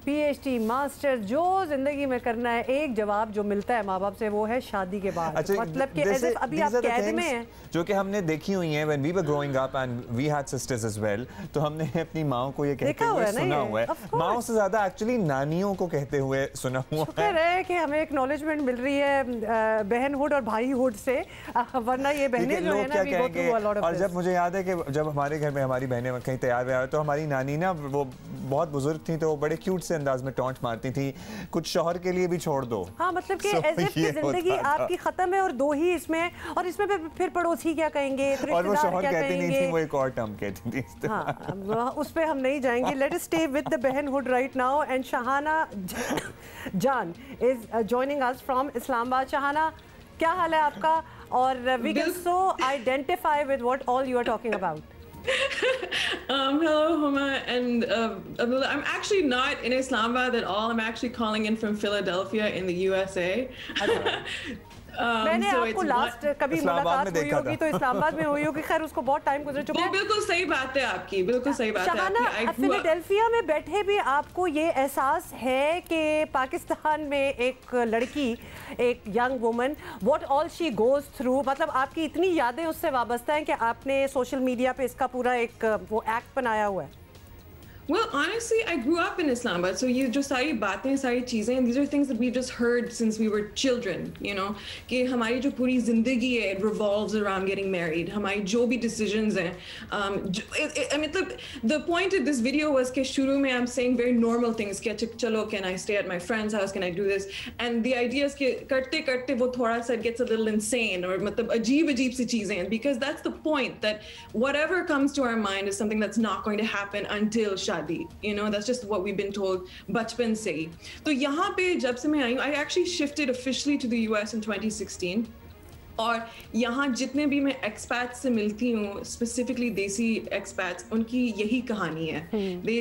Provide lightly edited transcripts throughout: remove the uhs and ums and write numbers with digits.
PhD, master, जो जिंदगी में करना है, एक जवाब जो मिलता है माँ बाप से वो है शादी के बाद। अच्छा, मतलब कि अभी आप कैद में हैं, जो कि हमने देखी हुई हैं when we were growing up and we had sisters as well, तो हमने अपनी माओ को ये कहते हुए सुना हुआ है। माओ से ज्यादा एक्चुअली नानियों को कहते हुए सुना हुआ है। शुक्र है कि हमें एक्नॉलेजमेंट मिल रही है बहनहुड और भाईहुड से, वरना ये बहनें जो है ना we go through a lot of और this। जब मुझे याद है कि जब हमारे घर में हमारी बहनें कहीं तैयार व्यार तो हमारी नानी ना वो बहुत बुजुर्ग थी तो वो बड़े क्यूट से अंदाज में टॉन्ट मारती थी, कुछ शौहर के लिए भी छोड़ दो। हाँ, मतलब कि एज इफ जिंदगी आपकी खत्म है और दो ही इसमें, और इसमें फिर पड़ोसी क्या कहेंगे, और वो शौहर कहती नहीं थी, वो एक और टर्म कहती थी। हाँ, उस पे हम नहीं जाएंगे। Let us stay with the बहनहुड right now and Shahana Jan is joining us from Islamabad. Shahana, क्या हाल है आपका? और we can so identify with what all you are talking about. Hello, Homa, and I'm actually not in Islamabad at all. I'm actually calling in from Philadelphia in the USA. मैंने आपको last कभी मुलाकात हुई होगी तो इस्लामाबाद में हुई होगी, खैर उसको बहुत टाइम गुजर चुका है। बिल्कुल सही बात है आपकी, बिल्कुल सही बात है आपकी। फिलाडेल्फिया में बैठे भी आपको ये एहसास है कि पाकिस्तान में एक लड़की, एक young woman, what all she goes through, मतलब आपकी इतनी यादें उससे वाबस्ता हैं कि आपने सोशल मीडिया पे इसका पूरा एक वो एक्ट बनाया हुआ है। Well, honestly, I grew up in Islamabad, so ये जो सारी बातें, सारी चीज़ें, these are things that we've just heard since we were children, you know, कि हमारी जो पूरी ज़िंदगी है, it revolves around getting married. हमारी जो भी decisions हैं, I mean, the point of this video was कि शुरू में I'm saying very normal things, कि अच्छा चलो, can I stay at my friend's house, can I do this, and the idea is कि करते करते वो थोड़ा सा gets a little insane, और मतलब अजीब सी चीज़ें, because that's the point, that whatever comes to our mind is something that's not going to happen until you know, that's just what we've been told बचपन से ही। तो यहाँ पे जब से मैं आई हूँ, I actually shifted officially to the US in 2016, और यहाँ जितने भी मैं expats से मिलती हूँ, specifically देसी expats, उनकी यही कहानी है।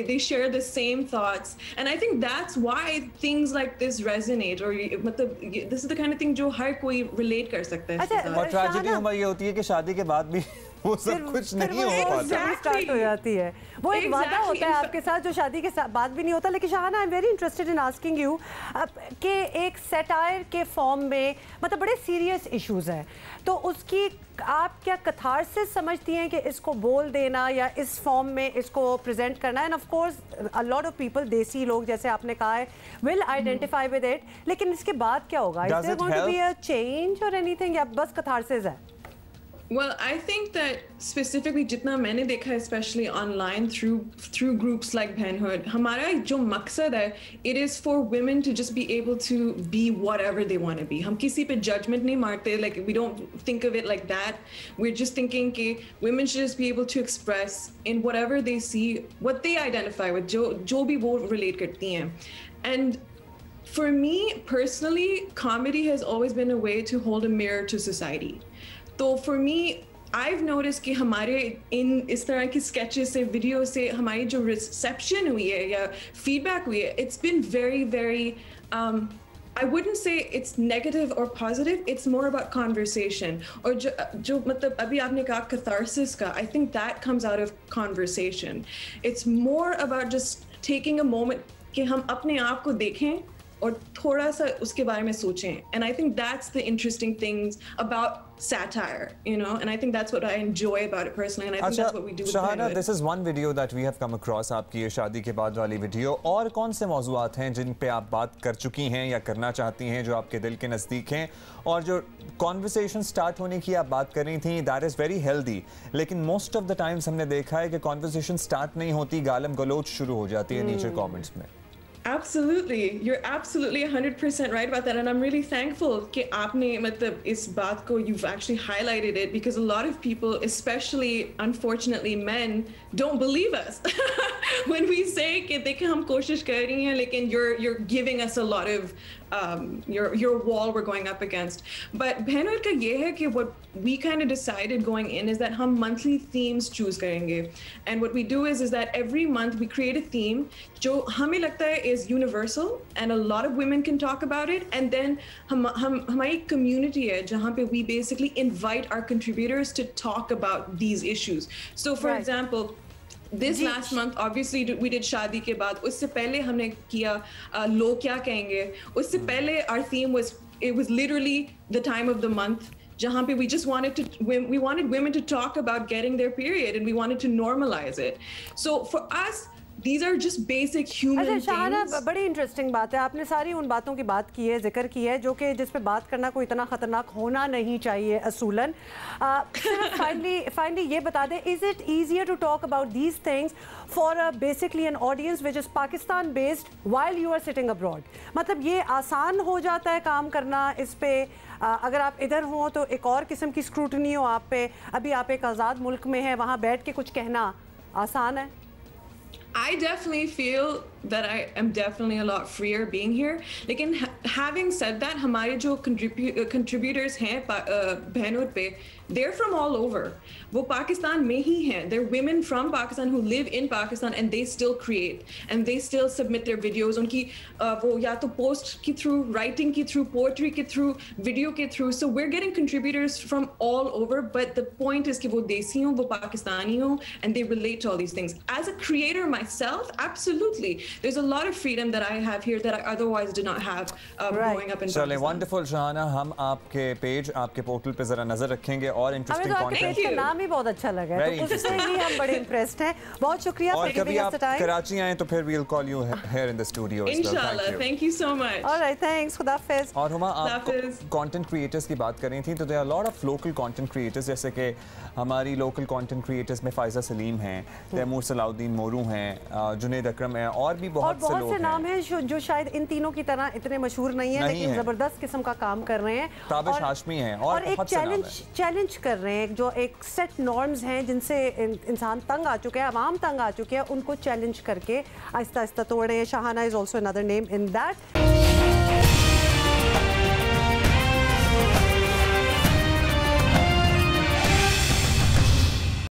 They share the same thoughts, and I think that's why things like this resonate, और मतलब this is the kind of thing जो हर कोई relate कर सकता है। और ट्रेजेडी हमारी ये होती है कि शादी के बाद भी वो सब कुछ नहीं हो पाता, स्टार्ट हो जाती है। वो एक वादा होता है आपके साथ जो शादी के बाद भी नहीं होता। लेकिन Shahana, I am very interested in asking you कि एक सैटायर के फॉर्म में मतलब बड़े सीरियस इश्यूज हैं, तो उसकी आप क्या कथारसिस समझती हैं कि इसको बोल देना या इस फॉर्म में इसको प्रेजेंट करना? End of course a lot of people, देसी लोग जैसे आपने कहा है, विल आइडेंटिफाई विद इट, लेकिन इसके बाद क्या होगा? Is there going to be a change or anything, या बस कथारसिस है? Well, I think that specifically जितना मैंने देखा है, especially online through groups like Bhenhood, हमारा जो मकसद है, it is for women to just be able to be whatever they want to be. हम किसी पे judgment नहीं मारते, like we don't think of it like that. We're just thinking कि women should just be able to express in whatever they see, what they identify with, जो भी वो relate करती हैं. And for me personally, comedy has always been a way to hold a mirror to society. तो for me, I've noticed कि हमारे इन इस तरह की sketches से, वीडियो से हमारी जो reception हुई है या feedback हुई है, it's been very, very, I wouldn't say it's negative or positive, it's more about conversation. और जो मतलब अभी आपने कहा catharsis का, I think that comes out of conversation. It's more about just taking a moment कि हम अपने आप को देखें और थोड़ा सा उसके बारे में सोचें, and I think that's the interesting things about satire, you know, and I think that's what I enjoy about it personally, and I think that's what we do with Shahana, this is one video that we have come across, आपकी ये शादी के बाद वाली video. और कौन से मौज़ूआत हैं जिन पे आप बात कर चुकी हैं या करना चाहती हैं जो आपके दिल के नज़दीक हैं, और जो कॉन्वर्सेशन स्टार्ट होने की आप बात कर रही थी, दैट इज़ वेरी हेल्दी, लेकिन मोस्ट ऑफ द टाइम्स हमने देखा है कि कॉन्वर्सेशन स्टार्ट नहीं होती, गालम गलोच शुरू हो जाती है नीचे कॉमेंट्स में। Absolutely, you're absolutely 100% right about that, and I'm really thankful कि आपने मतलब इस बात को, you've actually highlighted it, because a lot of people, especially unfortunately men, don't believe us when we say कि देखें हम कोशिश कर रही हैं, लेकिन you're giving us a lot of your wall we're going up against. But Bhenhood का ये है कि what we kind of decided going in is that हम monthly themes choose करेंगे, and what we do is that every month we create a theme जो हमें लगता है is universal and a lot of women can talk about it, and then हमारी community है जहाँ पे we basically invite our contributors to talk about these issues. So for example, This last month, obviously, we did शादी के बाद. उससे पहले हमने किया लोग क्या कहेंगे. उससे पहले our theme was, it was literally the time of the month. जहाँ पे we just wanted women to talk about getting their period, and we wanted to normalize it. So for us, these are just basic human things. Shahana, बड़ी interesting बात है, आपने सारी उन बातों की बात की है, जिक्र की है, जो कि जिस पे बात करना कोई इतना खतरनाक होना नहीं चाहिए असूलन. फाइनली ये बता दें, is it easier to talk about these things for basically an audience which is Pakistan based while you are sitting abroad? मतलब ये आसान हो जाता है काम करना इस पे? अगर आप इधर हों तो एक और किस्म की स्क्रूटनी हो आप पे, अभी आप एक आज़ाद मुल्क में हैं, वहाँ बैठ के कुछ कहना आसान है? I definitely feel that I am definitely a lot freer being here. लेकिन having said that, हमारे जो contributors हैं बहनोट पे, they're from all over. वो पाकिस्तान में ही हैं. They're women from Pakistan who live in Pakistan, and they still create and they still submit their videos. उनकी वो या तो post के through, writing के through, poetry के through, video के through. So we're getting contributors from all over. But the point is कि वो देसी हों, वो पाकिस्तानी हों, and they relate to all these things. As a creator myself, absolutely, there's a lot of freedom that I have here that I otherwise did not have growing up in Pakistan. चलें, wonderful Shahana, हम आपके page, आपके portal पे जरा नजर रखेंगे और interesting content का नाम ही बहुत अच्छा लगा है, तो उससे ही हम बड़े इम्प्रेस्ड हैं. बहुत शुक्रिया. और कभी आप कराची आएं तो फिर we'll call you here in the studio. Inshallah. Thank you so much. All right, thanks. खुदा हाफिज़. और हुमा, आप कंटेंट क्रिएटर्स की बात कर रही थी, तो there are a lot of local content creators, जैसे कि हमारी लोकल कंटेंट क्रिएटर्स में फायजा सलीम हैं, तैमूर सलाउद्दीन मोरू हैं, जुनैद अकरम हैं, और भी बहुत से नाम हैं जो शायद इन तीनों की तरह इतने मशहूर नहीं है, लेकिन जबरदस्त किस्म का काम कर रहे हैं. ताबिश हाशमी हैं, और एक चैलेंज कर रहे हैं, जो एक सेट नॉर्म्स हैं जिनसे इंसान तंग आ चुके हैं, आवाम तंग आ चुके हैं, उनको चैलेंज करके आहिस्ता आहिस्ता तोड़ रहे हैं. Shahana is also another name in that.